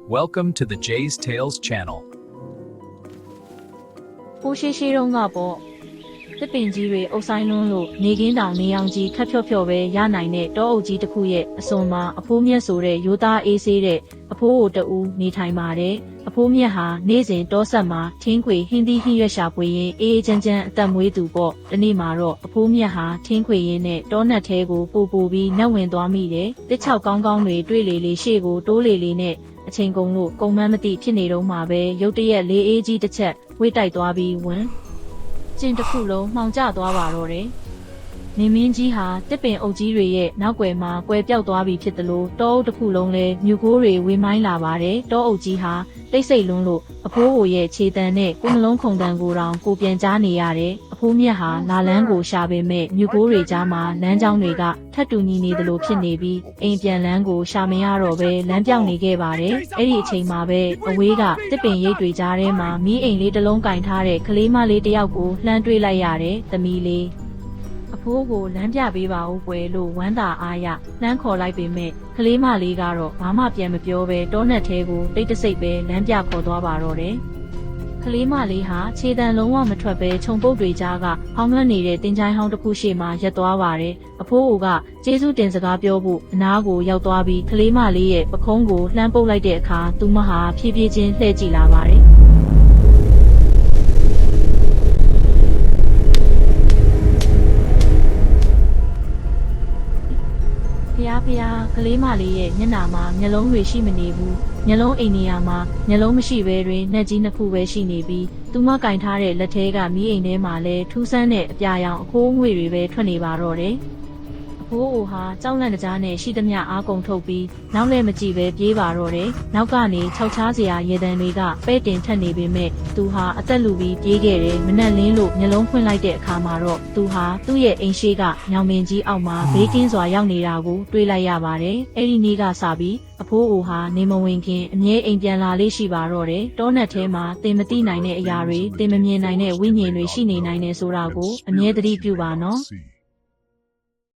Welcome to the Jay's Tales channel. ပိုးရှိတုံးကပေါ့တစ်ပင်ကြီးတွေအုပ်ဆိုင်လွန်းလို့နေကင်းတောင်နေအောင်ကြီးခက်ဖြော့ဖြော့ပဲရနိုင်တဲ့တောအုပ်ကြီးတစ်ခုရဲ့အစွန်မှာအဖိုးမြတ်ဆိုတဲ့ရိုးသားအေးဆေးတဲ့အဖိုးကိုတူနေထိုင်ပါတယ်အဖိုးမြတ်ဟာနေ့စဉ်တောဆက်မှာထင်းခွေဟင်းသီးဟင်းရွက်ရှာပွေရင်အေးအေးချမ်းချမ်းအသက်မွေးသူပေါ့ဒီနေ့မှာတော့အဖိုးမြတ်ဟာထင်းခွေရင်းနဲ့တောနက်ထဲကိုပို့ပြီးနှက်ဝင်သွားမိတယ်တစ်ချောက်ကောင်းကောင်းတွေတွေ့လေရှေ့ကိုတိုးလေနဲ့အချိန်ကုန်လို့ကုံမန်းမသိဖြစ်နေတော့မှပဲရုတ်တရက်လေးအေးကြီးတစ်ချက်ဝေးတိုက်သွားပြီးဝင်ကျင်းတစ်ခုလုံးမှောင်ကျသွားပါတော့တယ်။နေမင်းကြီးဟာတစ်ပင်အုပ်ကြီးတွေရဲ့နောက်ွယ်မှာကွယ်ပြောက်သွားပြီဖြစ်တယ်လို့တောအုပ်တစ်ခုလုံးလဲမြူကိုးတွေဝေမိုင်းလာပါတယ်။တောအုပ်ကြီးဟာတိတ်ဆိတ်လွန်းလို့အဖိုးကိုရဲ့ခြေတံနဲ့ကိုယ်နှလုံးခုန်တံကိုတောင်ကိုပြန်ကြားနေရတယ်။အဖိုးမြတ်ဟာလာလန်းကိုရှာပေမဲ့မြူကိုးတွေကြားမှာလမ်းကြောင်းတွေကထပ်တူညီနေသလိုဖြစ်နေပြီးအိမ်ပြန်လန်းကိုရှာမရတော့ပဲလမ်းပြောင်းနေခဲ့ပါတယ်။အဲ့ဒီအချိန်မှာပဲအဝေးကတစ်ပင်ရိပ်တွေကြားထဲမှာမီးအိမ်လေးတစ်လုံးကင်ထားတဲ့ကလေးမလေးတစ်ယောက်ကိုလှမ်းတွေ့လိုက်ရတယ်။သမီးလေးအဖိုးကိုလမ်းပြပေးပါဦးကွယ်လို့ဝမ်းသာအားရလှမ်းခေါ်လိုက်ပေမဲ့ကလေးမလေးကတော့ဘာမှပြန်မပြောပဲတောနက်ထဲကိုတိတ်တဆိတ်ပဲလမ်းပြခေါ်သွားပါတော့တယ်။ကလေးမလေးဟာခြေတံလုံးဝမထွက်ပဲခြုံပုတ်တွေကြားကဟောင်းနှွက်နေတဲ့တင်ချိုင်းဟောင်းတစ်ခုရှေ့မှာရပ်သွားပါတယ်။အဖိုးကကျေးဇူးတင်စကားပြောဖို့အနားကိုရောက်သွားပြီးကလေးမလေးရဲ့ပခုံးကိုလှမ်းပုတ်လိုက်တဲ့အခါသူမဟာဖြည်းဖြည်းချင်းလှည့်ကြည့်လာပါတယ်။ဖျားကလေးမလေးရဲ့မျက်နှာမှာမျက်လုံးတွေရှိမနေဘူးမျက်လုံးအိမ်နေရာမှာမျက်လုံးမရှိဘဲတွင်နှက်ကြီးနှစ်ခုပဲရှိနေပြီးသူမကင်ထားတဲ့လက်ထဲကမီးအိမ်ထဲမှာလဲထူးဆန်းတဲ့အပြာရောင်အခိုးငွေတွေပဲထွက်နေပါတော့တယ်အဖိုးအိုဟာကြောက်လန့်တကြားနဲ့ရှိသမျှအားကုန်ထုတ်ပြီးနောက်လည်းမကြည့်ပဲပြေးပါတော့တယ်နောက်ကနေခြောက်ချားစရာရေတံတွေကပဲ့တင်ထက်နေပေမဲ့သူဟာအသက်လူပြီးပြေးခဲ့တယ်မနှက်လင်းလို့မျက်လုံးဖွင့်လိုက်တဲ့အခါမှာတော့သူဟာသူ့ရဲ့အိမ်ရှိကညောင်မင်းကြီးအောက်မှာဘေးကင်းစွာရောက်နေတာကိုတွေ့လိုက်ရပါတယ်အဲ့ဒီနေ့ကစပြီးအဖိုးအိုဟာနေမဝင်ခင်အမြဲအိမ်ပြန်လာလေးရှိပါတော့တယ်တောနက်ထဲမှာတင်မတိနိုင်တဲ့အရာတွေတင်မမြင်နိုင်တဲ့ဝိညာဉ်တွေရှိနေနိုင်တယ်ဆိုတာကိုအမြဲသတိပြုပါနော်